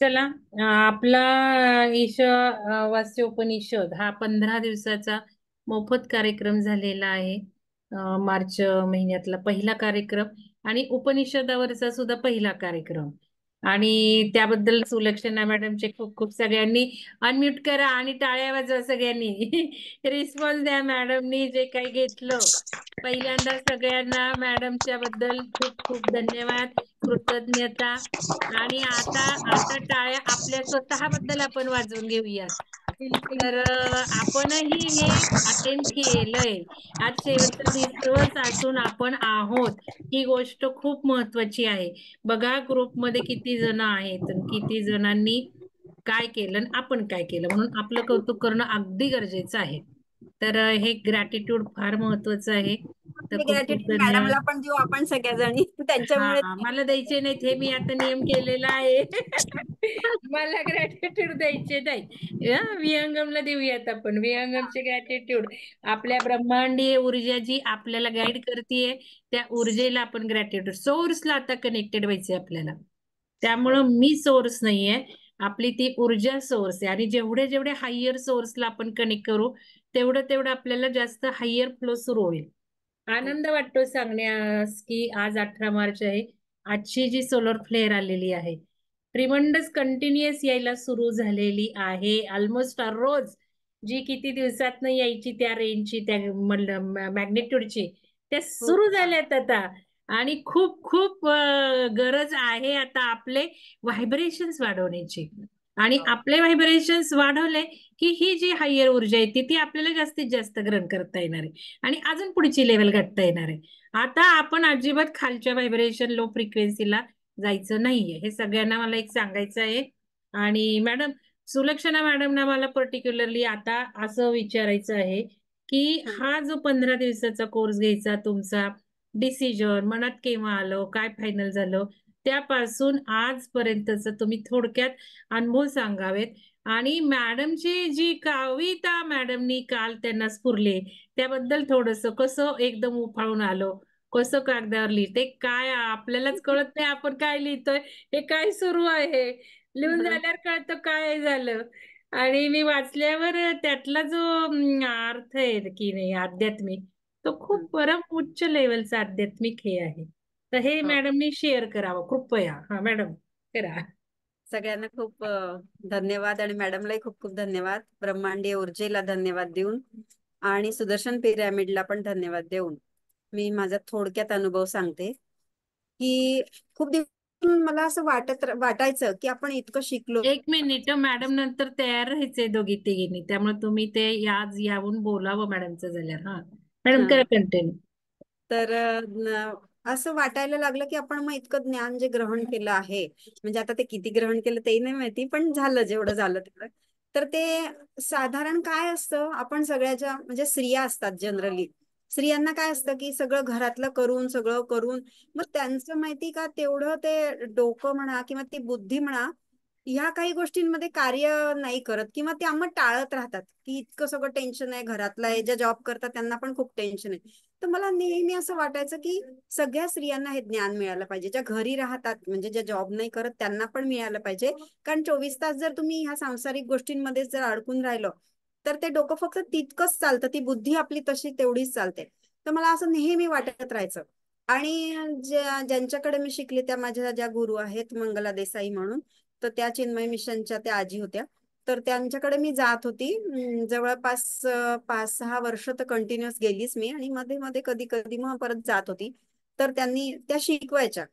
चला, आपला वास्य उपनिषद हा 15 दिवसाचा मोफत कार्यक्रम झालेला आहे. मार्च महिन्यातला पहिला कार्यक्रम आणि उपनिषदावरचा सुद्धा पहिला कार्यक्रम. आणि त्याबद्दल सुलक्षणा मॅडमचे खूप खूप सगळ्यांनी अनम्यूट करा आणि टाळ्या वाजवा सगळ्यांनी. रिस्पॉन्स द्या मॅडमनी जे काही घेतलं. पहिल्यांदा सगळ्यांना मॅडमच्या बद्दल खूप खूप धन्यवाद, कृतज्ञता. आणि आता आता टाळ्या आपल्या स्वतःबद्दल आपण वाजवून घेऊयात. तर आपणही हे अटेंड केलंय. आज शेवटचा दिवस असून आपण आहोत, ही गोष्ट खूप महत्वाची आहे. बघा ग्रुपमध्ये किती जण आहेत आणि किती जणांनी काय केलं आणि आपण काय केलं, म्हणून आपलं कौतुक करणं अगदी गरजेचं आहे. तर हे ग्रॅटिट्यूड फार महत्वाचं आहे. तर खूप खूप ग्रॅटिट्यूड धन्यवाद. मॅडमला पण देऊ आपण सगळ्याजणी त्यांच्यामुळे. हा, मला द्यायचे नाहीत हे मी आता नियम केलेला आहे. मला ग्रॅटिट्यूड द्यायचे नाही. विहंगमला देऊयात आपण विहंगमचे ग्रॅटिट्यूड. आपल्या ब्रह्मांडीय ऊर्जा जी आपल्याला गाईड करतेय, त्या ऊर्जेला आपण ग्रॅटिट्यूड. सोर्सला आता कनेक्टेड व्हायचंय आपल्याला. त्यामुळं मी सोर्स नाहीये, आपली ती ऊर्जा सोर्स आहे. आणि जेवढे जेवढे हायर सोर्सला आपण कनेक्ट करू, तेवढं तेवढं आपल्याला जास्त हायर फ्लो सुरू होईल. आनंद वाटतो सांगण्यास की आज 18 मार्च आहे. आजची जी सोलर फ्लेअर आलेली आहे, ट्रिमंडस कंटिन्युअस यायला सुरू झालेली आहे. ऑलमोस्ट रोज जी किती दिवसात यायची त्या रेंजची, त्या मॅग्नेट्यूडची, त्या खूप सुरू छान. झाल्यात आता. आणि खूप खूप गरज आहे आता आपले व्हायब्रेशन्स वाढवण्याची. आणि हो. आपले व्हायब्रेशन्स वाढवले की ही जी हायर ऊर्जा आहे ती आपल्याला जास्तीत जास्त ग्रहण करता येणार आहे. आणि अजून पुढची लेवल गाठता येणार आहे. आता आपण अजिबात खालच्या व्हायब्रेशन लो फ्रिक्वेन्सीला जायचं नाहीये, हे सगळ्यांना मला एक सांगायचं आहे. आणि मॅडम, सुलक्षणा मॅडमना मला पर्टिक्युलरली आता असं विचारायचं आहे की हं. हा जो 15 दिवसाचा कोर्स घ्यायचा तुमचा डिसिजन मनात केव्हा आलं, काय फायनल झालं, त्यापासून आजपर्यंतच तुम्ही थोडक्यात अनुभव सांगावेत. आणि मॅडमची जी कविता मॅडमनी काल त्यांना स्फुरले, त्याबद्दल थोडस कसं एकदम उफाळून आलं, कसं कागदावर लिहिते, काय आपल्यालाच कळत नाही आपण काय लिहितोय, हे काय सुरू आहे. लिहून झाल्यावर कळतं काय झालं. आणि मी वाचल्यावर त्यातला जो अर्थ आहे की नाही आध्यात्मिक, तो हं. खूप परम उच्च लेवलचा आध्यात्मिक हे आहे. तर हे हो. मॅडमनी शेअर करावं कृपया. हा मॅडम, करा. सगळ्यांना खूप धन्यवाद आणि मॅडमलाही खूप खूप धन्यवाद. ब्रह्मांडीय ऊर्जेला धन्यवाद देऊन आणि सुदर्शन पिरॅमिडला पण धन्यवाद देऊन मी माझा थोडक्यात अनुभव सांगते की खूप दिवस मला असं वाटायचं की आपण इतकं शिकलो. 1 मिनिट, मॅडम नंतर तयार राहायचंय दोघी तिघींनी, त्यामुळे तुम्ही ते आज यावून बोलावं मॅडमचं झाल्यावर. हा मॅडम, करा हा. कंटिन्यू. तर असं वाटायला लागलं की आपण मग इतकं ज्ञान जे ग्रहण केलं आहे, म्हणजे आता ते किती ग्रहण केलं तेही नाही माहिती, पण झालं जेवढं झालं तेवढं. तर ते साधारण काय असतं, आपण सगळ्याच्या म्हणजे स्त्रिया असतात जनरली, स्त्रियांना काय असतं की सगळं घरातलं करून सगळं करून मग त्यांचं माहिती का तेवढं ते डोकं म्हणा किंवा ती बुद्धी म्हणा ह्या काही गोष्टींमध्ये कार्य नाही करत किंवा ते आम्हाला टाळत राहतात की इतकं सगळं टेन्शन आहे घरातलं आहे. ज्या जॉब करतात त्यांना पण खूप टेन्शन आहे. तर मला नेहमी असं वाटायचं की सगळ्या स्त्रियांना हे ज्ञान मिळालं पाहिजे, ज्या घरी राहतात म्हणजे ज्या जॉब नाही करत त्यांना पण मिळालं पाहिजे. कारण 24 तास जर तुम्ही ह्या सांसारिक गोष्टींमध्ये जर अडकून राहिलो तर ते डोकं फक्त तितकंच चालतं, ती बुद्धी आपली तशी तेवढीच चालते. तर मला असं नेहमी वाटत राहायचं. आणि ज्यांच्याकडे मी शिकले त्या माझ्या ज्या गुरु आहेत मंगला देसाई म्हणून, तर त्या चिन्मय मिशनच्या त्या आजी होत्या. तर त्यांच्याकडे मी जात होती. जवळपास 5-6 वर्ष तर कंटिन्युअस गेलीच मी आणि मध्ये मध्ये कधी कधी मग परत जात होती. तर त्यांनी त्या शिकवायच्या.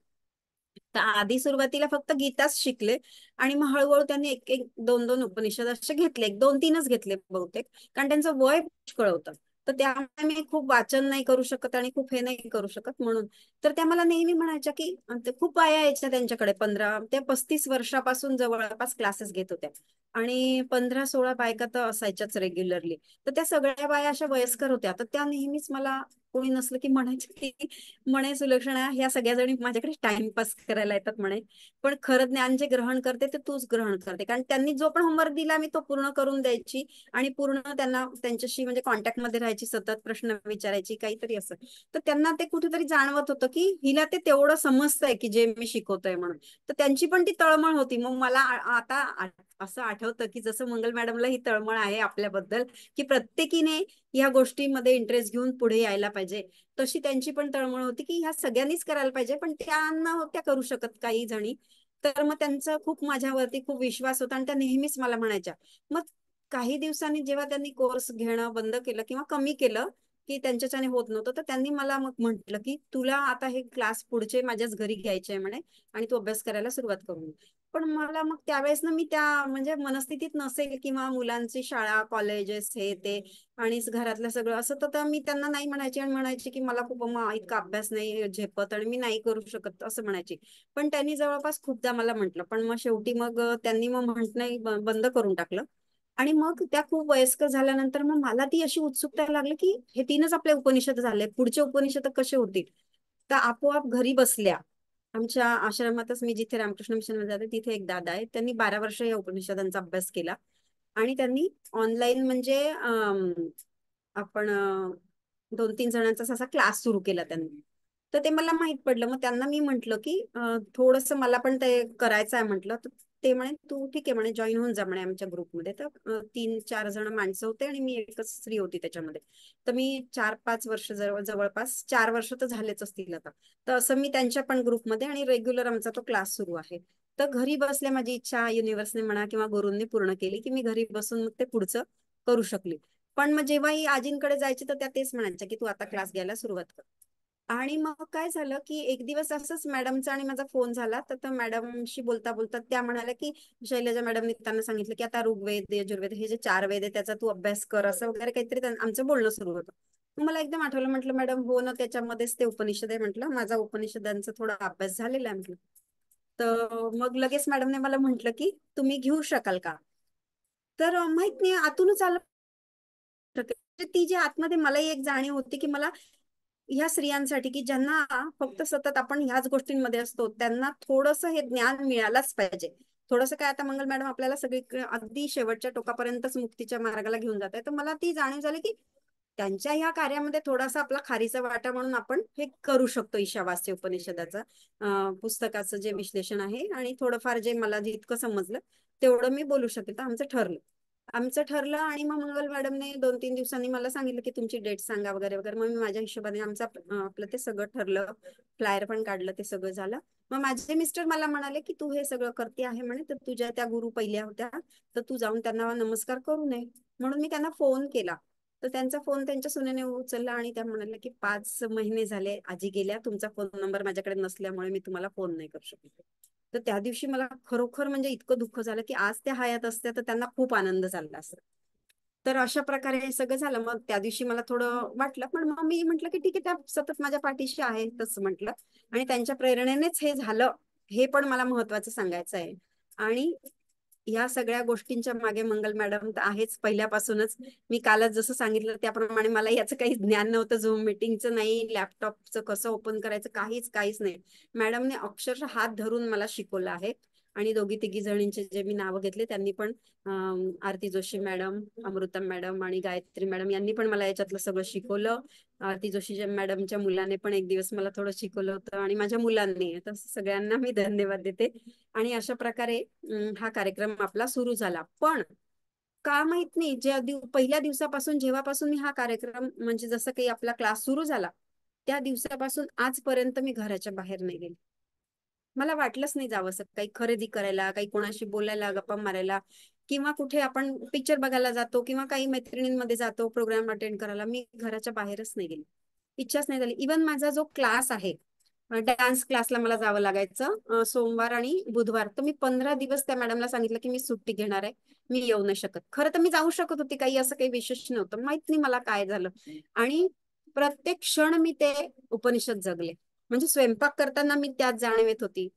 तर आधी सुरुवातीला फक्त गीताच शिकले आणि मग हळूहळू त्यांनी एक एक दोन दोन उपनिषद असे घेतले, एक दोन तीनच घेतले बहुतेक, कारण त्यांचं वय पुष्कळ होतं. तर त्यामुळे मी खूप वाचन नाही करू शकत आणि खूप हे नाही करू शकत म्हणून. तर त्या मला नेहमी म्हणायच्या की खूप बाया यायच्या त्यांच्याकडे, 15 ते 35 वर्षापासून जवळपास क्लासेस घेत होत्या. आणि 15-16 बायका तर असायच्याच रेग्युलरली. तर त्या सगळ्या बाया अशा वयस्कर होत्या, तर त्या नेहमीच मला कोणी नसलं की म्हणायचे की म्हणे सुलक्षणा ह्या सगळ्या जणी माझ्याकडे टाइमपास करायला येतात म्हणे, पण खरं ज्ञान जे ग्रहण करते ते तूच ग्रहण करते. कारण त्यांनी जो पण होमवर्क दिला मी तो पूर्ण करून द्यायची आणि पूर्ण त्यांना त्यांच्याशी म्हणजे कॉन्टॅक्ट मध्ये राहायची, सतत प्रश्न विचारायची काहीतरी असं. तर त्यांना ते कुठेतरी जाणवत होतं की हिला ते तेवढं समजतंय की जे मी शिकवतोय म्हणून. तर त्यांची पण ती तळमळ होती. मग मला आता असं आठवतं की जसं मंगल मॅडमला ही तळमळ आहे आपल्याबद्दल, की प्रत्येकीने या गोष्टीमध्ये इंटरेस्ट घेऊन पुढे यायला पाहिजे, तशी त्यांची पण तळमळ होती की ह्या सगळ्यांनीच करायला पाहिजे, पण त्या नव्हत्या करू शकत काही जणी. तर मग त्यांचा खूप माझ्यावरती खूप विश्वास होता आणि त्या नेहमीच मला म्हणायच्या. मग काही दिवसांनी जेव्हा त्यांनी कोर्स घेणं बंद केलं किंवा कमी केलं, की त्यांच्याच्याने होत नव्हतं, तर त्यांनी मला मग म्हटलं की तुला आता हे क्लास पुढचे माझ्याच घरी घ्यायचे आहे म्हणे आणि तू अभ्यास करायला सुरुवात करून. पण मला मग त्यावेळेस ना मी त्या म्हणजे मनस्थितीत नसेल किंवा मुलांची शाळा कॉलेजेस हे ते आणि घरातलं सगळं असं, तर मी त्यांना नाही म्हणायची आणि म्हणायची की मला खूप इतका अभ्यास नाही झेपत आणि मी नाही करू शकत असं म्हणायची. पण त्यांनी जवळपास खूपदा मला म्हटलं, पण मग शेवटी मग त्यांनी मग म्हटणं बंद करून टाकलं. आणि मग त्या खूप वयस्कर झाल्यानंतर मग मला ती अशी उत्सुकता लागली की हे तीनच आपले उपनिषद झाले, पुढचे उपनिषद कसे होतील. तर आपोआप घरी बसल्या आमच्या आश्रमातच, मी जिथे रामकृष्ण मिशन मध्ये जाते तिथे एक दादा आहे, त्यांनी 12 वर्ष या उपनिषदांचा अभ्यास केला. आणि त्यांनी ऑनलाईन म्हणजे आपण 2-3 जणांचा असा क्लास सुरू केला त्यांनी. तर ते मला माहित पडलं. मग त्यांना मी म्हंटल की थोडस मला पण ते करायचं आहे म्हटलं. तर ते म्हणे तू ठीक आहे म्हणे जॉईन होऊन जा म्हणे आमच्या ग्रुपमध्ये. तर 3-4 जण माणसं होते आणि मी एकच स्त्री होती त्याच्यामध्ये. तर मी 4-5 वर्ष जवळपास 4 वर्ष तर झालेच असतील आता. तर असं मी त्यांच्या पण ग्रुपमध्ये आणि रेग्युलर आमचा तो क्लास सुरू आहे. तर घरी बसल्या माझी इच्छा युनिव्हर्सने म्हणा किंवा गुरूंनी पूर्ण केली की मी घरी बसून मग ते पुढचं करू शकली. पण मग जेव्हाही आजींकडे जायची तर त्या तेच म्हणायच्या की तू आता क्लास घ्यायला सुरुवात कर. आणि मग काय झालं की एक दिवस असंच मॅडमचा आणि माझा फोन झाला, तर मॅडमशी बोलता बोलता त्या म्हणाल्या की शैलजा मॅडमनी त्यांना सांगितलं की आता ऋग्वेद यजुर्वेद हे जे 4 वेद आहे त्याचा तू अभ्यास कर, असं वगैरे काहीतरी आमचं बोलणं सुरू होतं. मग मला एकदम आठवलं, म्हटलं मॅडम हो ना त्याच्यामध्येच ते उपनिषद आहे म्हटलं, माझा उपनिषदांचा थोडा अभ्यास झालेला आहे म्हटलं. तर मग लगेच मॅडमने मला म्हटलं की तुम्ही घेऊ शकाल का. तर माहित नाही आतूनच आलं. ती जी आतमध्ये मलाही एक जाणीव होती की मला ह्या स्त्रियांसाठी की ज्यांना फक्त सतत आपण ह्याच गोष्टींमध्ये असतो त्यांना थोडस हे ज्ञान मिळालंच पाहिजे. थोडस काय, आता मंगल मॅडम आपल्याला सगळी अगदी शेवटच्या टोकापर्यंतच मुक्तीच्या मार्गाला घेऊन जात आहे, तर मला ती जाणीव झाली की त्यांच्या ह्या कार्यामध्ये थोडासा आपला खारीचा वाटा म्हणून आपण हे करू शकतो. ईशावास्य उपनिषदाचं पुस्तकाचं जे विश्लेषण आहे आणि थोडंफार जे मला जितकं समजलं तेवढं मी बोलू शकेल. तर आमचं ठरलं आणि मग मंगल मॅडमने 2-3 दिवसांनी मला सांगितलं की तुमची डेट सांगा वगैरे वगैरे. मग मी माझ्या हिशोबाने आपलं ते सगळं ठरलं, फ्लायर पण काढलं, ते सगळं झालं. मग माझे मिस्टर मला म्हणाले की तू हे सगळं करते आहे म्हणे, तर तुझ्या त्या गुरु पहिल्या होत्या तर तू जाऊन त्यांना नमस्कार करू नये. म्हणून मी त्यांना फोन केला. तर त्यांचा फोन त्यांच्या सुनेने उचलला आणि त्या म्हणाल्या की 5 महिने झाले आजी गेल्या, तुमचा फोन नंबर माझ्याकडे नसल्यामुळे मी तुम्हाला फोन नाही करू शकत. तर त्या दिवशी मला खरोखर म्हणजे इतकं दुःख झालं की आज त्या हयात असत्या तर त्यांना खूप आनंद झाला असता. तर अशा प्रकारे हे सगळं झालं. मग त्या दिवशी मला थोडं वाटलं, पण मग मी म्हटलं की ठीक आहे, त्या सतत माझ्या पाठीशी आहे तसं म्हटलं. आणि त्यांच्या प्रेरणेनेच हे झालं, हे पण मला महत्वाचं सांगायचं आहे. आणि या सगळ्या गोष्टींच्या मागे मंगल मॅडम तर आहेच पहिल्यापासूनच. मी कालच जसं सांगितलं त्याप्रमाणे मला याचं काही ज्ञान नव्हतं, झूम मिटिंगचं नाही, लॅपटॉपचं कसं ओपन करायचं, काहीच काहीच नाही. मॅडमने अक्षरशः हात धरून मला शिकवलं आहे. आणि दोघी तिघी जणींचे जे मी नावं घेतले त्यांनी पण आरती जोशी मॅडम, अमृता मॅडम आणि गायत्री मॅडम यांनी पण मला याच्यातलं सगळं शिकवलं. आरती जोशी मॅडमच्या मुलाने पण एक दिवस मला थोडं शिकवलं होतं आणि माझ्या मुलांनी. तर सगळ्यांना मी धन्यवाद देते. आणि अशा प्रकारे हा कार्यक्रम आपला सुरू झाला. पण का माहित नाही, पहिल्या दिवसापासून जेव्हापासून मी हा कार्यक्रम म्हणजे जसं काही आपला क्लास सुरू झाला त्या दिवसापासून आजपर्यंत मी घराच्या बाहेर नाही गेले. मला वाटलंच नाही जावं असं, काही खरेदी करायला, काही कोणाशी बोलायला, गप्पा मारायला, किंवा कुठे आपण पिक्चर बघायला जातो किंवा काही मैत्रिणींमध्ये जातो प्रोग्राम अटेंड करायला, मी घराच्या बाहेरच नाही गेली. इच्छाच नाही झाली. इवन माझा जो क्लास आहे डान्स क्लासला मला जावं लागायचं सोमवार आणि बुधवार, तर मी 15 दिवस त्या मॅडमला सांगितलं की मी सुट्टी घेणार आहे, मी येऊ नाही शकत. खरं तर मी जाऊ शकत होती, काही असं काही विशेष नव्हतं, माहित नाही मला काय झालं. आणि प्रत्येक क्षण मी ते उपनिषद जगले. म्हणजे स्वयंपाक करताना मी त्यात जाणीव होती.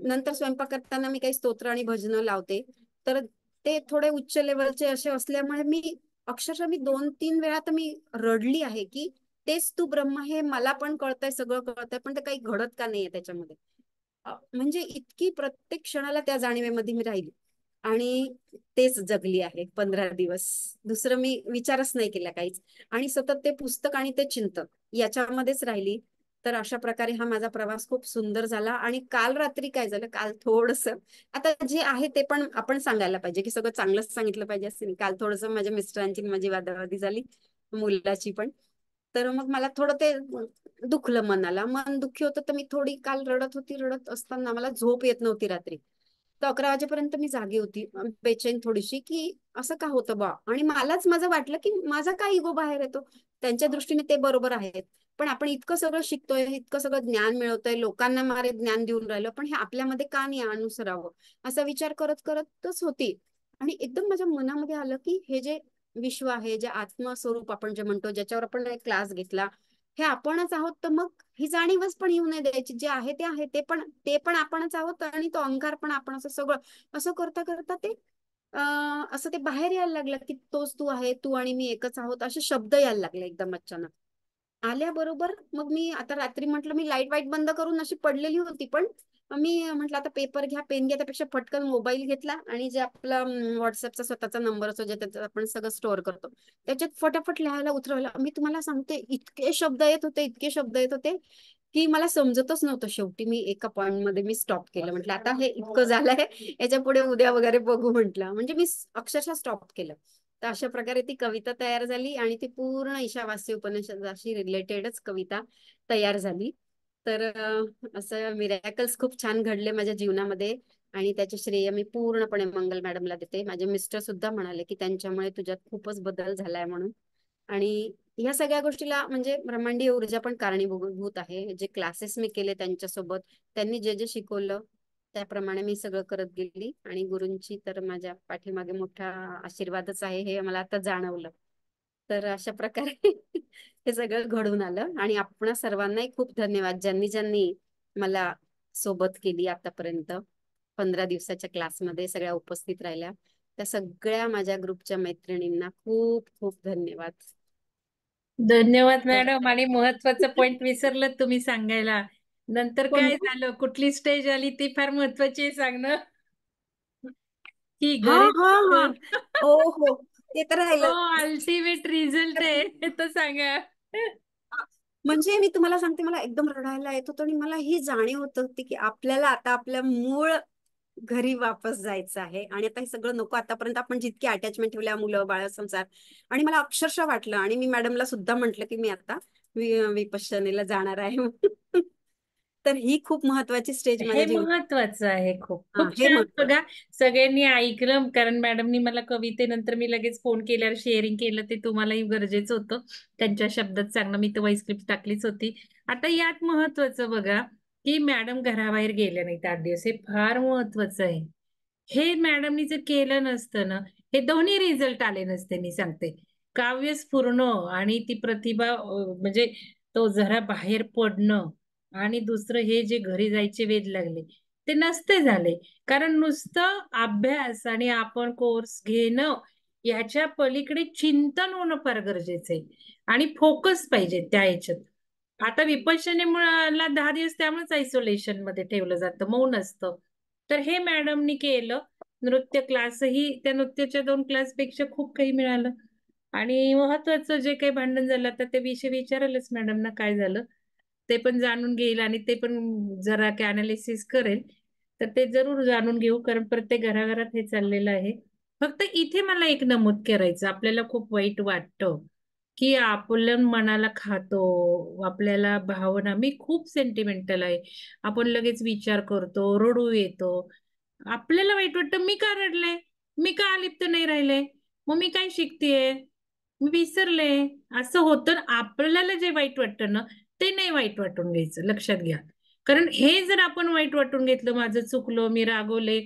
नंतर स्वयंपाक करताना मी काही स्तोत्र आणि भजनं लावते, तर ते थोडे उच्च लेवलचे असे असल्यामुळे मी अक्षरशः मी 2-3 वेळा तर मी रडली आहे की तेच तू ब्रह्म हे मला पण कळतंय, सगळं कळतंय, पण ते काही घडत का नाहीये त्याच्यामध्ये. म्हणजे इतकी प्रत्येक क्षणाला त्या जाणीवेमध्ये मी राहिली आणि तेच जगली आहे 15 दिवस. दुसरं मी विचारच नाही केला काहीच. आणि सतत ते पुस्तक आणि ते चिंतन याच्यामध्येच राहिली. तर अशा प्रकारे हा माझा प्रवास खूप सुंदर झाला. आणि काल रात्री काय झालं, काल थोडस, आता जे आहे ते पण आपण सांगायला पाहिजे की सगळं चांगलंच सांगितलं पाहिजे असं नाही. काल थोडस माझ्या मिस्टरांची माझी वादावादी झाली, मुलाची पण. तर मग मला थोडं ते दुखलं, मनाला मन दुःखी होतं. तर मी थोडी काल रडत होती. रडत असताना मला झोप येत नव्हती रात्री. तर 11 वाजेपर्यंत मी जागी होती, बेचैन थोडीशी, की असं का होतं बा. आणि मलाच माझं वाटलं की माझा काय इगो बाहेर येतो. त्यांच्या दृष्टीने ते बरोबर आहेत, पण आपण इतकं सगळं शिकतोय, इतकं सगळं ज्ञान मिळवतोय, लोकांना मारे ज्ञान देऊन राहिलं, पण हे आपल्यामध्ये का नाही अनुसरावं, असा विचार करत करतच होती. आणि एकदम माझ्या मनामध्ये आलं की हे जे विश्व आहे, जे आत्मस्वरूप आपण जे म्हणतो, ज्याच्यावर आपण एक क्लास घेतला, हे आपणच आहोत. तर मग ही जाणीवच पण येऊ नये द्यायची. जे आहे ते आहे, ते पण आपणच आहोत, आणि तो अहंकार पण आपण, असं सगळं असं करता करता ते असं ते बाहेर यायला लागलं की तोच तू आहे, तू आणि मी एकच आहोत, असे शब्द यायला लागले एकदम अचानक. आल्याबरोबर मग मी आता रात्री म्हटलं, मी लाईट वाईट बंद करून अशी पडलेली होती, पण मी म्हटलं आता पेपर घ्या, पेन घ्या, त्यापेक्षा पटकन मोबाईल घेतला आणि जे आपला व्हॉट्सअपचा स्वतःचा नंबर असतो, ज्याच्यात आपण सगळं स्टोअर करतो, त्याच्यात फटाफट लिहायला उतरवलं. मी तुम्हाला सांगते, इतके शब्द येत होते, इतके शब्द येत होते की मला समजतच नव्हतं. शेवटी मी एका पॉइंट मध्ये मी स्टॉप केलं. म्हटलं आता हे इतकं झालंय, याच्या पुढे उद्या वगैरे बघू म्हटलं. म्हणजे मी अक्षरशः स्टॉप केलं. तर अशा प्रकारे ती कविता तयार झाली आणि ती पूर्ण ईशावास्य उपनिषदाशी रिलेटेडच कविता तयार झाली. तर असं मिरॅकल्स खूप छान घडले माझ्या जीवनामध्ये. आणि त्याचे श्रेय मी पूर्णपणे मंगल मॅडमला देते. माझे मिस्टर सुद्धा म्हणाले की त्यांच्यामुळे तुझ्यात खूपच बदल झालाय म्हणून. आणि ह्या सगळ्या गोष्टीला म्हणजे ब्रह्मांडीय ऊर्जा पण कारणीभूत आहे. जे क्लासेस मी केले त्यांच्यासोबत, त्यांनी जे जे शिकवलं त्याप्रमाणे मी सगळं करत गेली. आणि गुरूंची तर माझ्या पाठीमागे मोठा आशीर्वादच आहे, हे मला आता जाणवलं. तर अशा प्रकारे हे सगळं घडून आलं. आणि आपणा सर्वांनाही खूप धन्यवाद, ज्यांनी ज्यांनी मला सोबत केली आतापर्यंत. 15 दिवसाच्या क्लासमध्ये सगळ्या उपस्थित राहिल्या, त्या सगळ्या माझ्या ग्रुपच्या मैत्रिणींना खूप खूप धन्यवाद. धन्यवाद तर मॅडम. आणि महत्वाचं पॉइंट विसरलं तुम्ही सांगायला. नंतर काय कोणतं? झालं, कुठली स्टेज आली ती फार महत्वाची आहे सांगणं, की हा घरी हा हा. जाऊन हो हो. ते तर तो राहिलं. अल्टिमेट रिझल्ट आहे, हे तर सांगा. म्हणजे मी तुम्हाला सांगते, मला एकदम रडायला येत होतं. आणि मला ही जाणीव होत होती की आपल्याला आता आपल्या मूळ घरी वापस जायचं आहे. आणि आता हे सगळं नको. आतापर्यंत आपण जितकी अटॅचमेंट ठेवल्या, मुलं बाळ संसार. आणि मला अक्षरशः वाटलं, आणि मी मॅडमला सुद्धा म्हटलं की मी आता विपश्यनेला जाणार आहे. तर ही खूप महत्वाची स्टेज हे माझ्या जीवनात. महत्वाचं आहे. खूप हा, खूप हे छान. बघा, महत्वाचं. सगळ्यांनी ऐकलं, कारण मॅडमनी मला कवितेनंतर मी लगेच फोन केल्यावर शेअरिंग केलं, ते तुम्हालाही गरजेचं होतं त्यांच्या शब्दात सांगणं. मी तर व्हॉइस क्लिप टाकलीच होती. आता यात महत्वाचं बघा, की मॅडम घराबाहेर गेल्या नाहीत 8 दिवस, हे फार महत्वाचं आहे. हे मॅडमनी जर केलं नसतं ना, हे दोन्ही रिझल्ट आले नसते. मी सांगते, काव्य स्फुरण आणि ती प्रतिभा, म्हणजे तो जरा बाहेर पडणं, आणि दुसरं हे जे घरी जायचे वेध लागले, ते नसते झाले. कारण नुसतं अभ्यास आणि आपण कोर्स घेणं, याच्या पलीकडे चिंतन होणं फार गरजेचं आहे. आणि फोकस पाहिजे त्या ह्याच्यात. आता विपश्यनेला 10 दिवस त्यामुळेच आयसोलेशन मध्ये ठेवलं जातं, मौन असतं. तर हे मॅडमनी केलं. नृत्य क्लासही, त्या नृत्याच्या 2 क्लासपेक्षा खूप काही मिळालं. आणि महत्वाचं जे काही भांडण झालं, तर ते विषय विचारायलाच मॅडमना काय झालं, ते पण जाणून घेईल. आणि ते पण जरा अनालिसिस करेल. तर ते जरूर जाणून घेऊ, कारण प्रत्येक घराघरात हे चाललेलं आहे. फक्त इथे मला एक नमूद करायचं, आपल्याला खूप वाईट वाटतं की आपलं मनाला खातो, आपल्याला भावना, मी खूप सेंटिमेंटल आहे, आपण लगेच विचार करतो, रडू येतो. आपल्याला वाईट वाटतं, मी का रडले, मी का अलिप्त नाही राहिले, मग मी काय शिकतेय, मी विसरले, असं होतं. आपल्याला जे वाईट वाटतं ना, ते नाही वाईट वाटून घ्यायचं, लक्षात घ्या. कारण हे जर आपण वाईट वाटून घेतलं, माझं चुकलो, मी रागवले,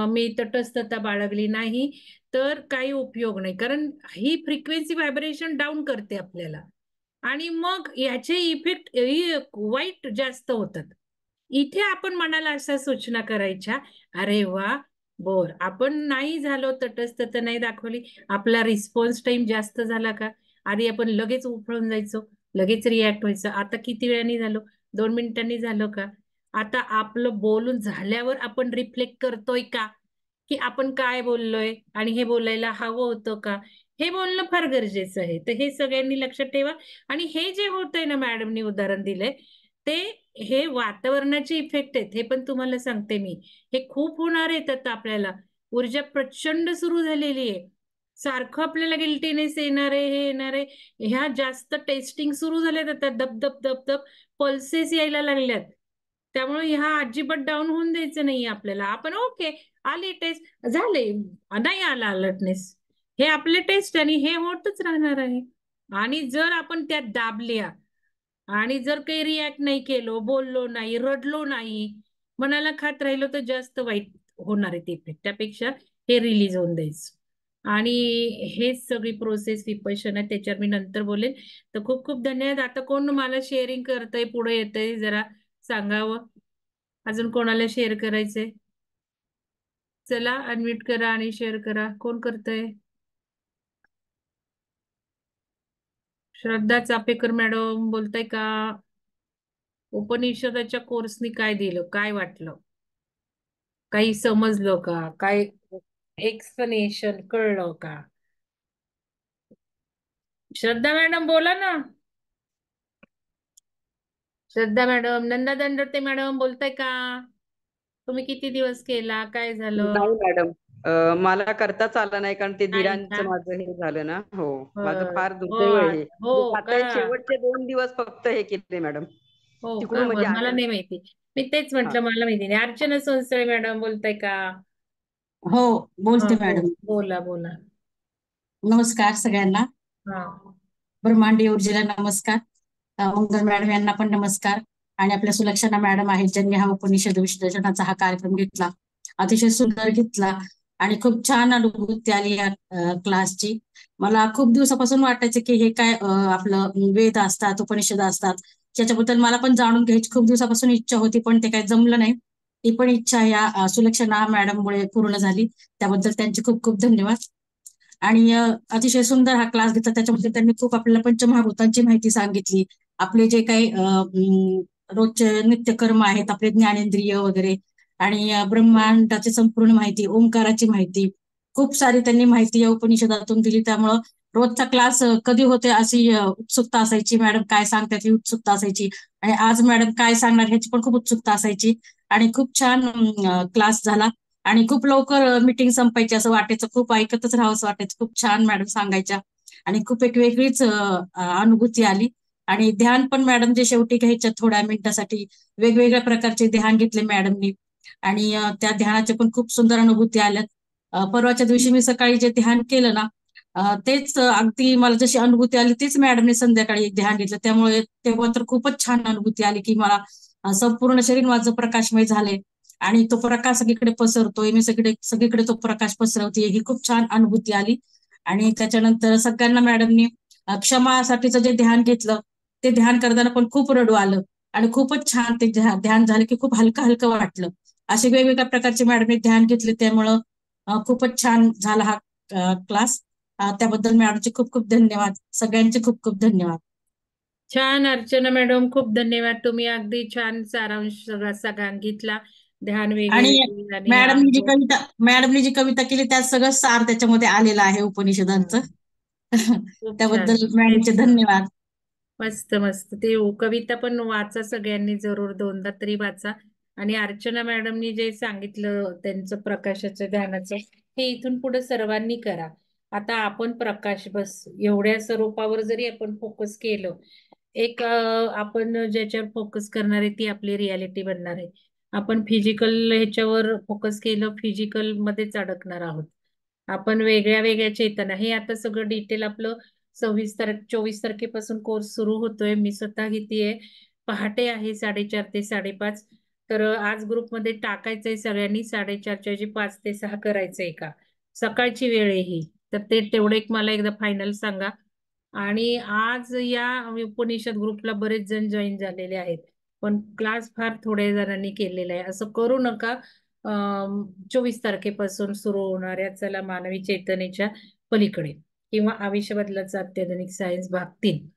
मी तटस्थता बाळगली नाही, तर काही उपयोग नाही. कारण ही फ्रिक्वेन्सी व्हायब्रेशन डाऊन करते आपल्याला, आणि मग याचे इफेक्ट वाईट जास्त होतात. इथे आपण मनाला अशा सूचना करायच्या, अरे वा, बोर, आपण नाही झालो, तटस्थता नाही दाखवली, आपला रिस्पॉन्स टाइम जास्त झाला का, आधी आपण लगेच उफळून जायचो, लगेच रिॲक्ट व्हायचं. आता किती वेळाने झालं? 2 मिनिटांनी झालं का? आता आपलं बोलून झाल्यावर आपण रिफ्लेक्ट करतोय का, की आपण काय बोललोय आणि हे बोलायला हवं होतं का? हे बोलणं फार गरजेचं आहे. तर हे सगळ्यांनी लक्षात ठेवा. आणि हे जे होतंय ना, मॅडमनी उदाहरण दिलंय ते, हे वातावरणाचे इफेक्ट आहेत. हे पण तुम्हाला सांगते मी. हे खूप होणार आहेत आता आपल्याला. ऊर्जा प्रचंड सुरू झालेली आहे. सारखं आपल्याला गिल्टीनेस येणार आहे, हे येणार आहे. ह्या जास्त टेस्टिंग सुरू झाल्यात आता, दब दब दब दब पल्सेस यायला लागल्यात. त्यामुळे ह्या अजिबात डाऊन होऊन द्यायचं नाही आपल्याला. आपण ओके, आली टेस्ट, झाले, नाही आला अलर्टनेस, हे आपले टेस्ट आणि हे होतच राहणार आहे. आणि जर आपण त्यात दाबल्या आणि जर काही रिॲक्ट नाही केलो, बोललो नाही, रडलो नाही, मनाला खात राहिलो, तर जास्त वाईट होणार आहे ते इफेक्ट. त्यापेक्षा हे रिलीज होऊन द्यायचं. आणि हेच सगळी प्रोसेस विपश्यना, त्याच्यावर मी नंतर बोलेन. तर खूप खूप धन्यवाद. आता कोण मला शेअरिंग करतंय, पुढे येतंय, जरा सांगावं. अजून कोणाला शेअर करायचंय? चला, अनम्यूट करा आणि शेअर करा. कोण करतंय? श्रद्धा चापेकर मॅडम बोलताय का? उपनिषदाच्या कोर्सनी काय दिलं, काय वाटलं, काही समजलं का, काय एक्सप्लेनेशन कळलं का? श्रद्धा मॅडम बोला ना. श्रद्धा मॅडम, नंदा दंडोते मॅडम बोलताय का? तुम्ही किती दिवस केला, काय झालं? नाही मॅडम, मला करताच आलं नाही कारण ते नाही का? धीरांचं माझं हे झालं ना. हो, माझं बर. फार हो. दुर्दैव आहे हे. हो मी का? आता हे शेवटचे 2 दिवस फक्त हे केले मॅडम. हो का? तिकडून म्हणजे बर, मला आले. नाही माहिती. मी तेच हा. म्हटलं, मला माहिती नाही. अर्चना सोनसळे मॅडम बोलताय का? हो, हा, बोलते मॅडम. बोला बोला. नमस्कार सगळ्यांना. हा. ब्रह्मांडी ऊर्जेला नमस्कार. मंगल मॅडम यांना पण नमस्कार. आणि आपल्या सुलक्षणा मॅडम आहेत, ज्यांनी हा उपनिषद विश्लेषणाचा हा कार्यक्रम घेतला, अतिशय सुंदर घेतला आणि खूप छान अनुभूती आली या क्लासची. मला खूप दिवसापासून वाटायचं की हे काय आपलं वेद असतात, उपनिषद असतात, त्याच्याबद्दल मला पण जाणून घ्यायची खूप दिवसापासून इच्छा होती, पण ते काही जमलं नाही. ती पण इच्छा या सुलक्षणा मॅडममुळे पूर्ण झाली. त्याबद्दल त्यांचे खूप खूप धन्यवाद. आणि अतिशय सुंदर हा क्लास घेतला. त्याच्यामध्ये त्यांनी खूप आपल्याला पंचमहाभूतांची माहिती सांगितली. आपले जे काही रोजचे नित्यकर्म आहेत, आपले ज्ञानेंद्रिय वगैरे, आणि ब्रह्मांडाची संपूर्ण माहिती, ओंकाराची माहिती, खूप सारी त्यांनी माहिती या उपनिषदातून दिली. त्यामुळं रोजचा क्लास कधी होते अशी उत्सुकता असायची. मॅडम काय सांगतात ही उत्सुकता असायची, आणि आज मॅडम काय सांगणार ह्याची पण खूप उत्सुकता असायची. आणि खूप छान क्लास झाला. आणि खूप लवकर मीटिंग संपायची असं वाटायचं, खूप ऐकतच राहावंसं वाटायचं. खूप छान मॅडम सांगायच्या आणि खूप एक वेगळीच अनुभूती आली. आणि ध्यान पण मॅडम जे शेवटी घ्यायच्या थोड्या मिनिटासाठी, वेगवेगळ्या प्रकारचे ध्यान घेतले मॅडमनी, आणि त्या ध्यानाचे पण खूप सुंदर अनुभूती आल्यात. परवाच्या दिवशी मी सकाळी जे ध्यान केलं ना, तेच अगदी मला जशी अनुभूती आली तीच मॅडमने संध्याकाळी ध्यान घेतलं. त्यामुळे तेव्हा तर खूपच छान अनुभूती आली की मला संपूर्ण शरीर माझं प्रकाशमय झालंय आणि तो प्रकाश सगळीकडे पसरतोय, मी सगळीकडे तो प्रकाश पसरवते, ही खूप छान अनुभूती आली. आणि त्याच्यानंतर सगळ्यांना मॅडमनी क्षमासाठीचं जे ध्यान घेतलं, ते ध्यान करताना पण खूप रडू आलं आणि खूपच छान ते ध्यान झालं की खूप हलकं हलकं वाटलं. असे वेगवेगळ्या प्रकारचे मॅडमने ध्यान घेतले, त्यामुळं खूपच छान झाला हा क्लास. त्याबद्दल मॅडमचे खूप खूप धन्यवाद. सगळ्यांचे खूप खूप धन्यवाद. छान अर्चना मॅडम, खूप धन्यवाद. तुम्ही अगदी छान सारांश सगळा सांगितला. ध्यान आणि वेगळे आणि हा अनुभव. मॅडमनी जी कविता केली त्यात सगळं सार त्याच्यामध्ये आलेलं आहे उपनिषदांचं. खूप छान. त्याबद्दल मॅडमचे तेच. धन्यवाद. मस्त मस्त. ते कविता पण वाचा सगळ्यांनी, जरूर 2दा तरी वाचा. आणि अर्चना मॅडमनी जे सांगितलं त्यांचं प्रकाशाचं ध्यानाचं, हे इथून पुढे सर्वांनी करा. आता आपण प्रकाश बस एवढ्या स्वरूपावर जरी आपण फोकस केलं, एक आपण ज्याच्यावर फोकस करणार आहे ती आपली रियालिटी बनणार आहे. आपण फिजिकल ह्याच्यावर फोकस केलं, फिजिकल मध्येच अडकणार आहोत. आपण वेगळ्या वेगळ्या चेतना, हे आता सगळं डिटेल आपलं 24 तारखेपासून कोर्स सुरू होतोय. मी स्वतः घेतेय. पहाटे आहे 4:30 ते 5:30. तर आज ग्रुपमध्ये टाकायचंय सगळ्यांनी, 4:30च्या ऐवजी 5 ते 6 करायचंय का, सकाळची वेळ आहे ही. तर ते तेवढं एक मला एकदा फायनल सांगा. आणि आज या उपनिषद ग्रुपला बरेच जण जॉईन झालेले आहेत, पण क्लास फार थोड्या जणांनी केलेला आहे. असं करू नका. 24 तारखेपासून सुरू होणाऱ्या चला मानवी चेतनेच्या पलीकडे, किंवा आयुष्य बदलाचा अत्याधुनिक सायन्स भाग 3,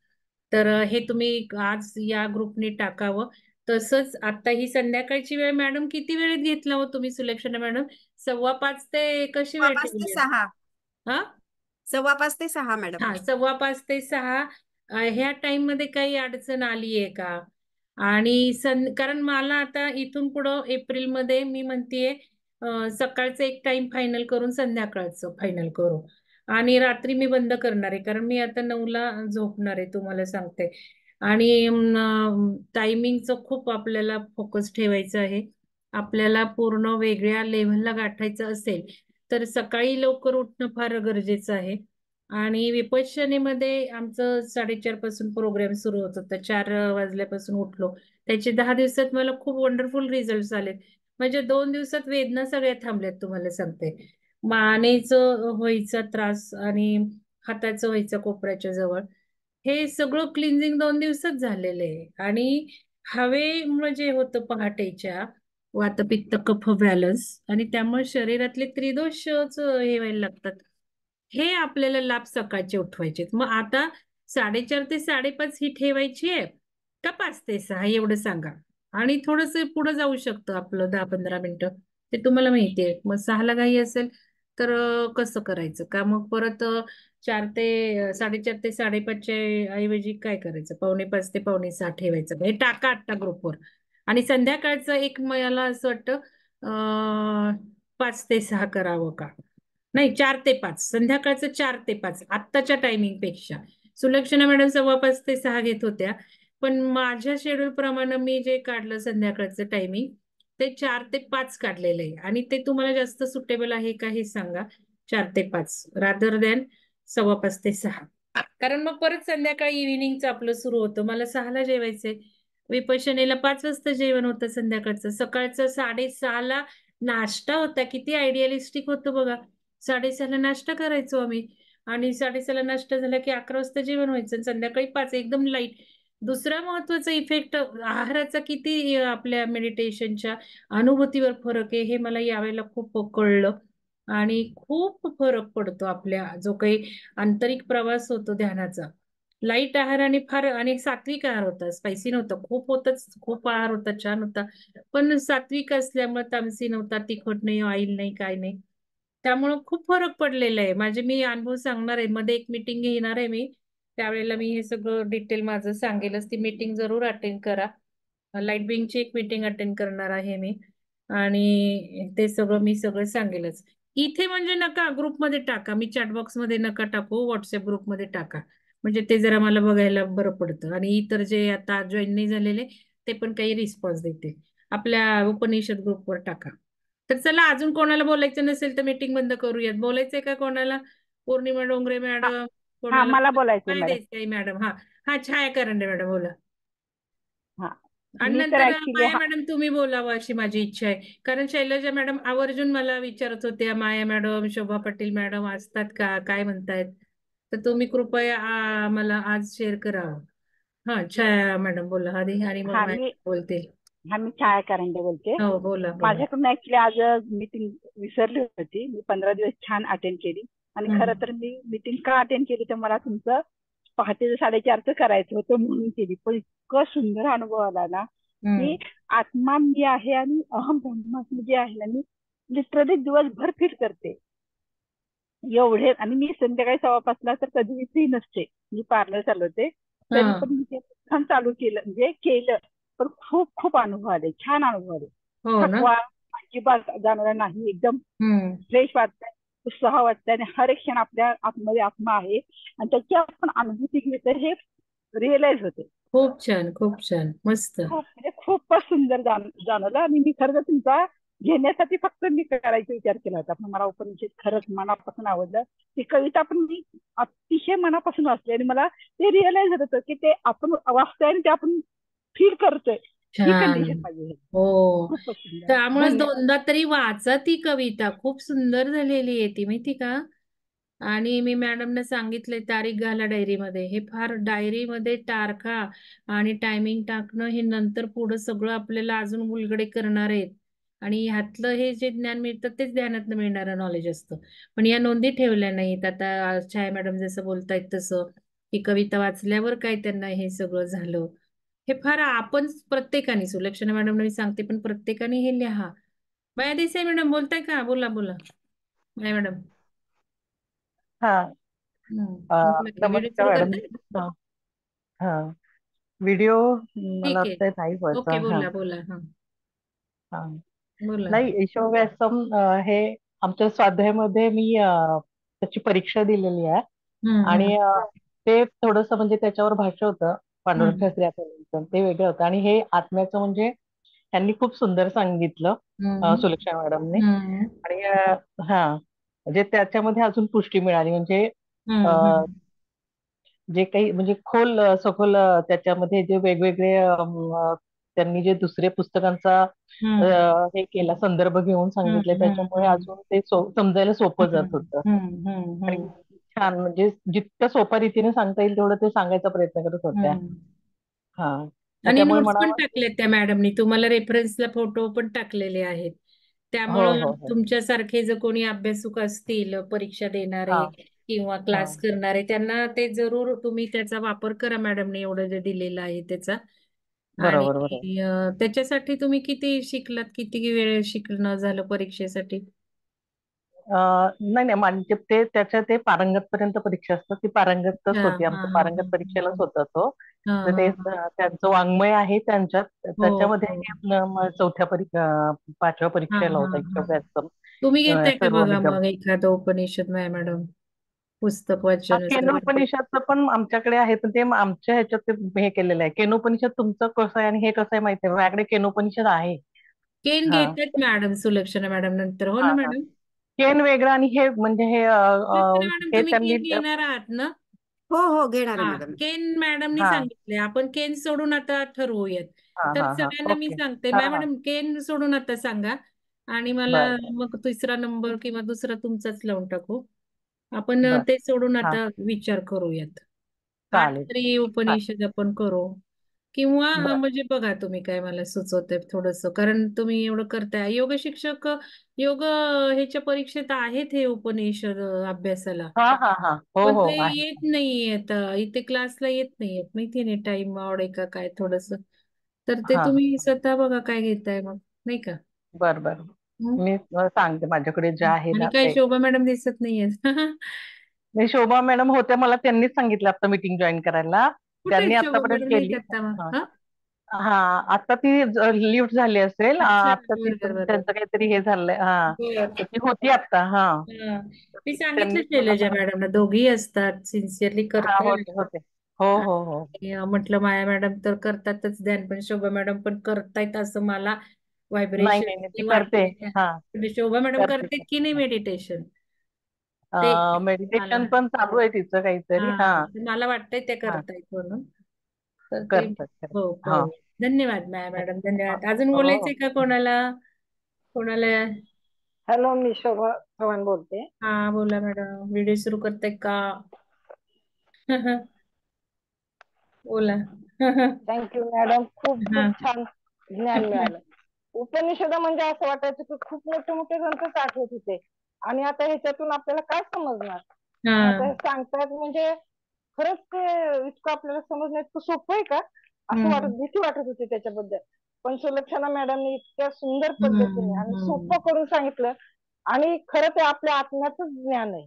तर हे तुम्ही आज या ग्रुपने टाकावं. तसंच आता ही संध्याकाळची वेळ मॅडम किती वेळेत घेतला हो तुम्ही सुलक्षणा मॅडम? 5:15 ते कशी वेळ 5:15 ते ठेवली? 6. हा 5:15 ते 6 मॅडम. हा 5:15 ते 6 ह्या टाइम मध्ये काही अडचण आलीये का? आणि कारण मला आता इथून पुढं एप्रिलमध्ये मी म्हणतेय सकाळचं एक टाइम फायनल करून संध्याकाळचं फायनल करू. आणि रात्री मी बंद करणार आहे कारण मी आता 9ला झोपणार आहे तुम्हाला सांगते. आणि टायमिंगचं खूप आपल्याला फोकस ठेवायचं आहे. आपल्याला पूर्ण वेगळ्या लेव्हलला गाठायचं असेल तर सकाळी लवकर उठणं फार गरजेचं आहे. आणि विपश्यनेमध्ये आमचं 4:30 पासून प्रोग्राम सुरू होत होता. 4 वाजल्यापासून उठलो. त्याचे 10 दिवसात मला खूप वंडरफुल रिझल्ट आलेत. म्हणजे 2 दिवसात वेदना सगळ्या थांबल्यात तुम्हाला सांगते. मानेचं व्हायचा त्रास आणि हाताचं व्हायचं कोपऱ्याच्या जवळ. हे सगळं क्लिन्झिंग 2 दिवसात झालेलं आहे. आणि हवेमुळे जे होतं पहाटेच्या वात पित्त कफ बॅलन्स आणि त्यामुळे शरीरातले त्रिदोषच हे व्हायला लागतात. हे आपल्याला लाभ सकाळचे उठवायचे. मग आता 4:30 ते 5:30 ही ठेवायची आहे का 5 ते 6 एवढं सांगा. आणि थोडस पुढे जाऊ शकतं आपलं 10-15 मिनिटं. ते तुम्हाला माहिती आहे. मग 6ला घाई असेल तर कसं करायचं का मग परत 4 ते 4:30 ते 5:30 ऐवजी काय करायचं 4:45 ते 5:45 ठेवायचं. हे टाका आता ग्रुपवर. आणि संध्याकाळचं एक मला असं वाटतं 5 ते 6 करावं का? नाही 4 ते 5 संध्याकाळचं 4 ते 5 आत्ताच्या टायमिंग पेक्षा. सुलक्षणा मॅडम 5:15 ते 6 घेत होत्या. पण माझ्या शेड्यूल प्रमाणे मी जे काढलं संध्याकाळचं टायमिंग ते 4 ते 5 काढलेलं आहे. आणि ते तुम्हाला जास्त सुटेबल आहे का हे सांगा. 4 ते 5 रादर दॅन 5:15 ते 6. कारण मग परत संध्याकाळी इव्हिनिंगचं आपलं सुरू होतं. मला 6ला जेवायचंय. विपश्यनेला 5 वाजता जेवण होतं संध्याकाळचं. सकाळचं 6:30ला नाश्ता होता. किती आयडियालिस्टिक होतं बघा. 6:30ला नाश्ता करायचो आम्ही. आणि 6:30ला नाश्ता झाला की 11 वाजता जेवण व्हायचं. संध्याकाळी 5 एकदम लाईट. दुसरा महत्वाचा इफेक्ट आहाराचा किती आपल्या मेडिटेशनच्या अनुभूतीवर फरक आहे हे मला यावेळेला खूप कळलं. आणि खूप फरक पडतो आपल्या जो काही आंतरिक प्रवास होतो ध्यानाचा. लाईट आहार आणि फार आणि सात्विक आहार होता. स्पायसी नव्हता. खूप होतच खूप आहार होता छान होता. पण सात्विक असल्यामुळे तामसी नव्हता. तिखट नाही ऑइल नाही काय नाही. त्यामुळं खूप फरक पडलेला आहे. माझे मी अनुभव सांगणार आहे. मध्ये एक मीटिंग घेणार आहे मी. त्यावेळेला मी हे सगळं डिटेल माझं सांगेलच. ती मीटिंग जरूर अटेंड करा. लाईट बिंगची एक मीटिंग अटेंड करणार आहे मी. आणि ते सगळं मी सगळं सांगेलच. इथे म्हणजे नका ग्रुपमध्ये टाका. मी चॅटबॉक्स मध्ये नका टाकू. व्हॉट्सअप ग्रुपमध्ये टाका. म्हणजे ते जरा मला बघायला बरं पडतं. आणि इतर जे आता जॉईन नाही झालेले ते पण काही रिस्पॉन्स देते. आपल्या उपनिषद ग्रुपवर टाका. तर चला अजून कोणाला बोलायचं नसेल तर मीटिंग बंद करूयात. बोलायचंय का कोणाला? पौर्णिमा डोंगरे हा मॅडम हा, कोणाला मला बोलायचंय काय मॅडम. द्यायचंय मॅडम? हा हा छाया करंडे मॅडम बोला. हा, आणि मी तर नंतर ऍक्च्युली माया मॅडम तुम्ही बोलावं अशी माझी इच्छा आहे. कारण शैलजा मॅडम आवर्जून मला विचारत होत्या माया मॅडम शोभा पाटील मॅडम असतात का काय म्हणतायत. तर तुम्ही कृपया मला आज शेअर करावं. हा छाया मॅडम बोला आधी आणि मग हा माया मी बोलते. हा मी छाया करंडे बोलते. हो बोला बोला. माझ्याकडून ऍक्च्युली आज मीटिंग विसरली होती. मी 15 दिवस छान अटेंड केली. आणि खरं तर मी मीटिंग का अटेंड केली तर मला तुमचं पहाटे 4:30 करायचं होतं म्हणून केली. पण इतकं सुंदर अनुभव आला ना हम्म की आत्मा मी आहे आणि अहम ब्रह्मास्मी जे आहे ना मी लिटरली दिवसभर फील करते एवढे. आणि मी संध्याकाळी 5:15 तर कधी फ्री नसते. मी पार्लर चालवते. तरी हा पण मी ते छान चालू केलं म्हणजे केलं. पण खूप खूप अनुभव आले. छान अनुभव आले. हो ना. थकवा अजिबात जाणवला नाही. एकदम हम्म फ्रेश वाटतंय. उत्साह वाटतंय. आणि हर एक क्षण आपल्या आतमध्ये आत्मा आहे आणि त्याची आपण अनुभूती घेतो हे रिअलाइज होते. खूप छान मस्त. खूप म्हणजे खूपच सुंदर जाणवलं. आणि मी खरं तर तुमचा घेण्यासाठी फक्त मी करायचा विचार केला होता. पण मला उपनिषद खरंच मनापासून आवडलं. ती कविता पण मी अतिशय मनापासून वाचली आणि मला ते रिअलाइज होत होतं की ते आपण वाचतोय आणि ते आपण फील करतोय. ही छान. कंडिशन पाहिजे. हो खूपच सुंदर. त्यामुळेच धन्यवाद. दोनदा तरी वाचा ती कविता. खूप सुंदर झालेली आहे ती माहिती का. आणि मी मॅडमने सांगितले तारीख घाला डायरीमध्ये. हे फार डायरीमध्ये तारखा आणि टायमिंग टाकणं हे नंतर पुढं सगळं आपल्याला अजून उलगडे करणार आहेत. आणि ह्यातलं हे जे ज्ञान मिळतं तेच ध्यानातनं मिळणारं नॉलेज असतं. पण या नोंदी ठेवल्या नाहीत. आता छाया मॅडम जसं बोलतायत तसं की कविता वाचल्यावर काय त्यांना हे सगळं झालं. हे फार आपण प्रत्येकाने, सुलक्षणा मॅडम मी सांगते, पण प्रत्येकाने हे लिहा. माया देसाई मॅडम बोलताय का? बोला बोला माया मॅडम. हा. बोला की, व्हिडिओ नमस्कार सुरू मॅडम. करताय? हा. हा. व्हिडिओ मला ठीक आहे. वाटतं नाही ओके, व्हायचा. हा. बोला बोला. हा, हा. बोला. नाही, यशोव्यासम हे आमच्या स्वाध्यायामध्ये मी त्याची परीक्षा दिलेली आहे. हम्म आणि ते थोडस म्हणजे त्याच्यावर भाष्य होतं पांडुरंग हम्म शास्त्री आठवलेंचं, ते वेगळं होतं. आणि हे आत्म्याचं म्हणजे त्यांनी खूप सुंदर सांगितलं हम्म सुलक्षा मॅडमने. हम्म आणि हा, म्हणजे त्याच्यामध्ये अजून पुष्टी मिळाली. म्हणजे हम्म अ, हम्म जे काही म्हणजे खोल सखोल त्याच्यामध्ये जे वेगवेगळे त्यांनी जे दुसरे पुस्तकांचा हम्म हे केला, संदर्भ घेऊन हम्म सांगितले, हम्म त्याच्यामुळे हम्म अजून ते समजायला सोपं जात हम्म होतं. हम्म हम्म आणि हम्म छान, म्हणजे जितक्या सोप्या रीतीने सांगता येईल तेवढं ते सांगायचा प्रयत्न करत होत्या. हम्म. हा. आणि त्याच्यामुळे नोट्स पण मला टाकलेत त्या मॅडमनी, तुम्हाला रेफरन्सला फोटो पण टाकलेले आहेत. हो त्यामुळं हो हो. तुमच्यासारखे जर कोणी अभ्यासुक असतील, परीक्षा हा देणारे किंवा हा. क्लास करणारे, त्यांना ते जरूर तुम्ही त्याचा वापर करा. मॅडमने एवढं जे दिलेलं आहे त्याचा. आणि बरोबर बरोबर. त्याच्यासाठी तुम्ही किती शिकलात, किती वेळ शिकणं झालं परीक्षेसाठी? नाही नाही, म्हणजे ते पारंगत पर्यंत परीक्षा असतात, ती पारंगतच हा होती. हा आमचं हा पारंगत परीक्षेलाच हा होता तो. हा तर हा ते हा. त्यांचं वाङ्मय आहे त्यांच्यात, हो त्याच्यामध्ये हो. हे आपलं चौथ्या पाचव्या हा परीक्षेला हा होता हा. यशोव्यासम तुम्ही घेताय का सर्व बघा निगम. मग एखादं उपनिषद मॅडम, पुस्तक वाचन असं? केनोपनिषदचं पण आमच्याकडे आहे, पण ते आमच्या ह्याच्यात ते हे केलेलं आहे. केनोपनिषद तुमचं कसं आहे आणि हे कसं आहे माहिती आहे, माझ्याकडे केनोपनिषद आहे. केन हा घेतात मॅडम, सुलक्षणा मॅडम नंतर, हो हा ना हा. मॅडम? केन वेगळं आणि हे म्हणजे हे सुलक्षणा मॅडम हे तुम्ही त्यांनी केन घेणार आहात ना? हो हो, घेणार आहे हा, मॅडम. केन मॅडमनी हा सांगितले, आपण केन सोडून आता ठरवूयात. हा तर हा हा. सगळ्यांना मी ओके. सांगते, हा हा. मॅडम केन सोडून आता सांगा, आणि मला बर बर मग तिसरा नंबर किंवा दुसरा तुमचाच लावून टाकू. आपण बर. ते सोडून हा. आता विचार करूयात. 8 चालेल. तरी हा. उपनिषद आपण करू. किंवा बर. म्हणजे बघा तुम्ही काय मला सुचवते थोडस, कारण तुम्ही एवढं करताय. योग शिक्षक, योग ह्याच्या परीक्षेत आहेत हे उपनिषद अभ्यासाला, हा हा हा. हो पण हो ते आहे. येत नाहीयेत इथे क्लासला, येत नाहीयेत. माहितीये नाही, टाइम आवड आहे का काय थोडस. तर ते हा हा. तुम्ही स्वतः बघा काय घेताय मग, नाही का? बर बर. हं? मी सांगते माझ्याकडे जे आहे आणि ना काय ते. शोभा मॅडम दिसत नाहीयेत. नाही, शोभा मॅडम होत्या, मला त्यांनीच सांगितलं आता मीटिंग जॉईन करायला. कुठे त्यांनी आहेत शोभा आतापर्यंत मॅडम, नाहीत केली. आता मग? हा हा, हा. आता ती लिफ्ट झाली असेल, अच्छा, आता ती बरं बरं बरं त्यांचं काहीतरी हे झालंय. हा. बरं. तर ती होती आता. हा. हा. तर मी सांगितलं त्यांनीच मला शैलजा मॅडमना, दोघी असतात, सिन्सिअरली हा करतायत. होते होते. हो हो हो. आणि म्हटलं माया मॅडम तर करतातच ध्यान, पण शोभा मॅडम पण करतायत असं मला नाही व्हायब्रेशन नाही नाही, ती करते. वाटले. हा. म्हणजे शोभा मॅडम करते करतात की करते. नाही मेडिटेशन? ते मला, मेडिटेशन पण चालू आहे तिचं काहीतरी. हा, हा ते मला वाटतंय ते हा. करतायत म्हणून. तर ते, करतात करतात. हो हा. हो. धन्यवाद माया मॅडम, धन्यवाद. अजून हो हो. बोलायचंय का कोणाला? कोणाला? हॅलो, मी शोभा चव्हाण बोलते. हा, बोला मॅडम. व्हिडिओ सुरू करताय का? बोला. थँक्यू मॅडम, खूप हा. खूप छान ज्ञान मिळालं. उपनिषद म्हणजे असं वाटायचं की खूप मोठे मोठे ग्रंथच आठवत होते, आणि आता ह्याच्यातून आपल्याला काय समजणार. आणि आता हा. हे सांगतायत म्हणजे खरंच ते इतकं आपल्याला समजणं इतकं सोपं आहे का, असं हम्म भीती वाटत होती त्याच्याबद्दल. पण सुलक्षणा मॅडमने इतक्या सुंदर पद्धतीने हम्म आणि हम्म सोपं करून सांगितलं. आणि खरं ते आपल्या आत्म्याचंच ज्ञान आहे.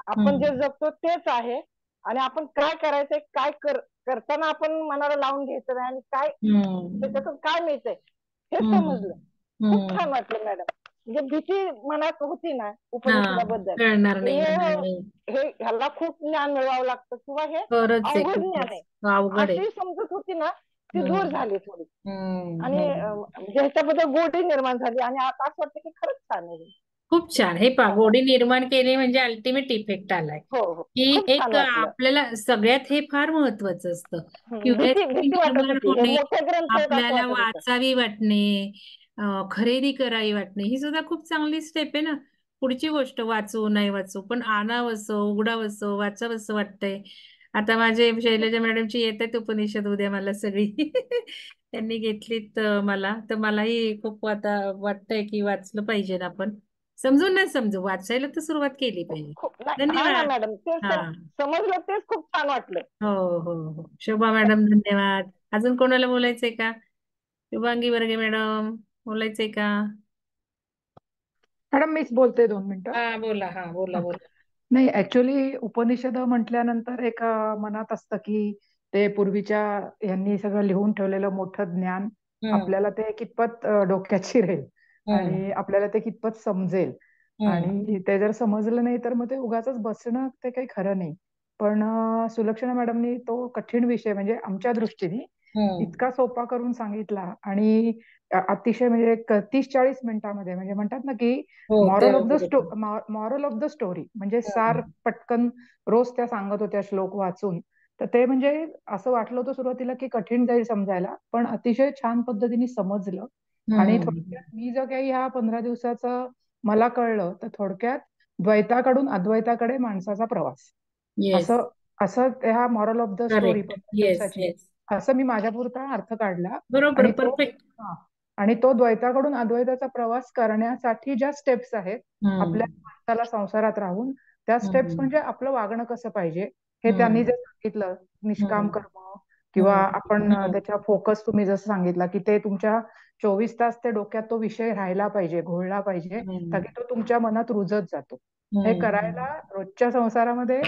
आपण जे हम्म जगतो तेच आहे, आणि आपण काय करायचंय, काय करताना आपण मनाला लावून घ्यायचं नाही, आणि काय हम्म त्याच्यातून काय मिळतंय हे हम्म समजलं. खूप छान हम्म. वाटलं मॅडम. म्हणजे भीती मनात होती ना हा, उपनिषदाबद्दल, कळणार की नाही, होणार नाही. हे ह्याला खूप ज्ञान मिळवावं लागतं, किंवा हे खरंच आहे, अवघड ज्ञान खूपच आहे अवघड आहे. अशी समजत होती ना, ती दूर हम्म झाली थोडी. हम्म आणि हम्म. म्हणजे ह्याच्याबद्दल गोडी निर्माण झाली, आणि आता असं वाटतं की खरंच छान आहे. खूप छान. हे खूप छान गोडी वाटलं. निर्माण केली म्हणजे अल्टिमेट इफेक्ट आलाय, हो हो, की खूप छान एक वाटलं. आपल्याला सगळ्यात हे फार महत्वाचं असतं, भीती क्युरिओसिटी भीती वाटत निर्माण होती, हे होणे, मोठे ग्रंथ आहेत असं आपल्याला वाटत होतं. वाचावी वाटणे, खरेदी करावी वाटणे, ही सुद्धा खूप चांगली स्टेप आहे ना. पुढची गोष्ट, वाचू नाही वाचू, पण आणावंसं, उघडावंसं, वाचावंसं वाटतंय. आता माझे शैलजा मॅडमची येत आहेत उपनिषद उद्या मला सगळी. त्यांनी घेतलीत मला, तर मलाही खूप आता वाटतंय की वाचलं पाहिजे ना आपण. समजून नाही समजू, वाचायला तर सुरुवात केली पाहिजे. खूप नाही, हा ना धन्यवाद. मॅडम, तेच हा. समजलं, तेच खूप छान वाटलं. हो हो हो, शोभा मॅडम धन्यवाद. अजून कोणाला बोलायचंय का? शुभांगी वर्गे मॅडम बोलायचंय का? मॅडम मीच बोलते 2 मिनिटं. हा बोला, हा बोला हा. बोला. नाही ऍक्च्युली उपनिषद म्हटल्यानंतर एक मनात असतं की ते पूर्वीच्या यांनी सगळं लिहून ठेवलेलं मोठं ज्ञान आपल्याला ते कितपत डोक्यात शिरेल आणि आपल्याला ते कितपत समजेल. आणि ते जर समजलं नाही तर मग ते उगाचच बसणं ते काही खरं नाही. पण सुलक्षणा मॅडमनी तो कठीण विषय म्हणजे आमच्या दृष्टीने इतका सोपा करून सांगितला आणि अतिशय म्हणजे 30-40 मिनिटामध्ये म्हणजे म्हणतात ना की हो मॉरल ऑफ द बरोबर. मॉरल ऑफ द स्टोरी म्हणजे सार पटकन रोज त्या सांगत होत्या श्लोक वाचून. तर ते म्हणजे असं वाटलं होतं सुरुवातीला की कठीण जाईल समजायला, पण अतिशय छान पद्धतीने समजलं. आणि थोडक्यात मी जर काही ह्या 15 दिवसाचं मला कळलं तर थोडक्यात द्वैताकडून अद्वैताकडे माणसाचा प्रवास येस, असं असं ह्या moral of the story correct. 15 yes दिवसाची येस, असं मी माझ्यापुरता अर्थ काढला. बरोबर, आणि तो परफेक्ट. हा. आणि तो द्वैताकडून अद्वैताचा प्रवास करण्यासाठी ज्या स्टेप्स आहेत आपल्या माणसाला संसारात राहून, त्या स्टेप्स म्हणजे आपलं वागणं कसं पाहिजे हे त्यांनी जे सांगितलं, निष्काम कर्म किंवा आपण त्याच्या फोकस तुम्ही जसं सांगितलं की ते तुमच्या 24 तास ते डोक्यात तो विषय राहायला पाहिजे, घोळला पाहिजे, तर तो तुमच्या मनात रुजत जातो. हे करायला रोजच्या संसारामध्ये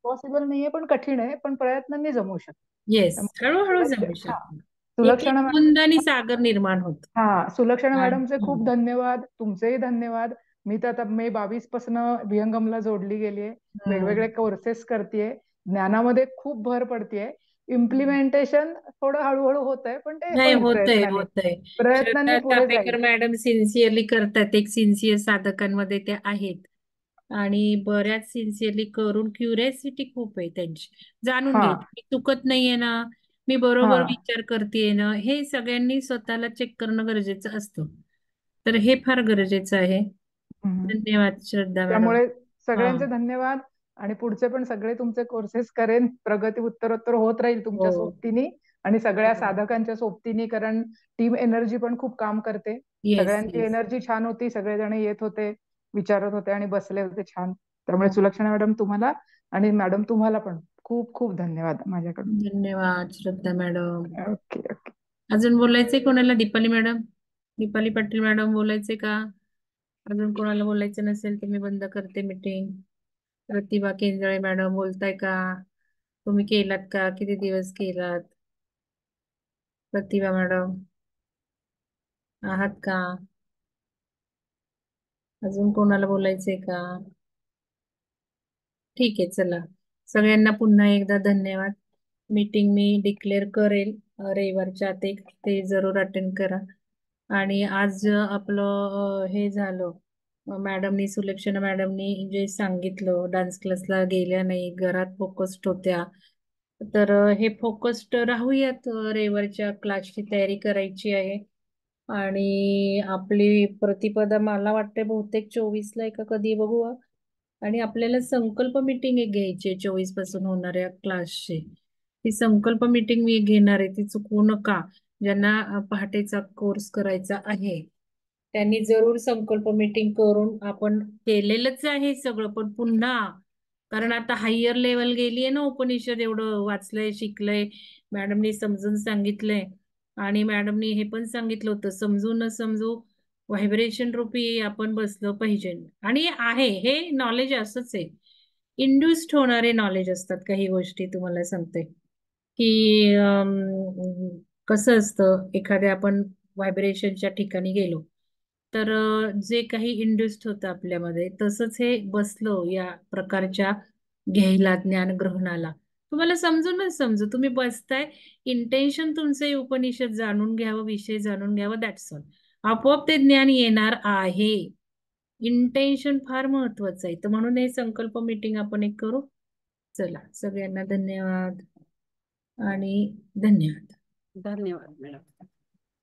पॉसिबल नाहीये, पण कठीण आहे, पण प्रयत्नांनी जमू शकतो. येस, हळूहळू जमू शकतो. एक एक सुलक्षणा बुंदानी सागर निर्माण होतो. सुलक्षणा मॅडमचे खूप धन्यवाद, तुमचेही धन्यवाद. मी तर आता मे 22 पासून विहंगमला जोडली गेलीये, वेगवेगळे कोर्सेस करतेय, ज्ञानामध्ये खूप भर पडतेय. इम्प्लिमेंटेशन थोडं हळूहळू होत आहे, पण ते नाही, होईल होतंय प्रयत्नाने होतंय. प्रयत्नांनी श्रद्धा पुढे जाईल. चापेकर मॅडम सिन्सिअरली करतात, एक सिन्सिअर साधकांमध्ये त्या आहेत आणि बऱ्याच सिन्सिअरली करून क्युरियोसिटी खूप आहे त्यांची, जाणून हा घ्यायची मी चुकत नाहीये ना, मी बरोबर विचार करतेय ना, हे सगळ्यांनी स्वतःला चेक करणं गरजेचं असतं. तर हे फार गरजेचं आहे. धन्यवाद श्रद्धा मॅडम. त्यामुळे हा. सगळ्यांचे धन्यवाद. आणि पुढचे पण सगळे तुमचे कोर्सेस करेन, प्रगती उत्तरोत्तर होत राहील तुमच्या हो सोबतीने आणि सगळ्या साधकांच्या सोबतीने, कारण टीम एनर्जी पण खूप काम करते. येस सगळ्यांची येस. एनर्जी छान होती, सगळेजण येत होते, विचारत होते आणि बसले होते छान. त्यामुळे सुलक्षणा मॅडम तुम्हाला आणि मॅडम तुम्हाला पण खूप खूप धन्यवाद माझ्याकडून. धन्यवाद श्रद्धा मॅडम. Okay okay. अजून बोलायचंय कोणाला? दीपाली मॅडम, दीपाली पाटील मॅडम बोलायचंय का? अजून कोणाला बोलायचं नसेल तर मी बंद करते मीटिंग. प्रतिभा केंजळे मॅडम बोलताय का? तुम्ही केलात का? किती दिवस केलात? प्रतिभा मॅडम आहात का? अजून कोणाला बोलायचंय का? ठीक आहे, चला सगळ्यांना पुन्हा एकदा धन्यवाद. मीटिंग मी डिक्लेअर करेल रविवारच्या आत, ते जरूर अटेंड करा. आणि आज आपलं हे झालं, मॅडमनी, सुलक्षणा मॅडमनी जे सांगितलं, डान्स क्लासला गेल्या नाही, घरात फोकस्ड होत्या, तर हे फोकस्ड राहूयात. रविवारच्या क्लासची तयारी करायची आहे आणि आपली प्रतिपदा मला वाटते बहुतेक 24ला आहे का कधी बघू. आणि आपल्याला संकल्प मीटिंग एक घ्यायची आहे 24 पासून होणाऱ्या क्लासची. ती संकल्प मीटिंग मी घेणार आहे, ती चुकवू नका. ज्यांना पहाटेचा कोर्स करायचा आहे त्यांनी जरूर संकल्प मीटिंग करून, आपण केलेलंच आहे सगळं पण पुन्हा, कारण आता हायर लेवल गेली आहे ना, उपनिषद एवढं वाचलंय, शिकलंय, मॅडमनी समजून सांगितलंय. आणि मॅडमनी हे पण सांगितलं होतं, समजू न समजू व्हायब्रेशन रूपी आपण बसलं पाहिजे. आणि आहे हे नॉलेज असंच आहे, इंड्युस्ड होणारे नॉलेज असतात काही गोष्टी. तुम्हाला सांगते की कसं असतं, एखाद्या आपण व्हायब्रेशनच्या ठिकाणी गेलो तर जे काही इंड्युस्ड होतं आपल्यामध्ये, तसंच हे बसलं या प्रकारच्या घ्यायला, ज्ञान ग्रहणाला. तुम्हाला समजून न समजू तुम्ही बसताय, इंटेन्शन तुमचं हे उपनिषद जाणून घ्यावं, विषय जाणून घ्यावं, दॅट्स ऑल. आपोआप ते ज्ञान येणार आहे. इंटेन्शन फार महत्वाचं आहे. तर म्हणून हे संकल्प मीटिंग आपण एक करू. चला सगळ्यांना धन्यवाद आणि धन्यवाद. धन्यवाद मॅडम.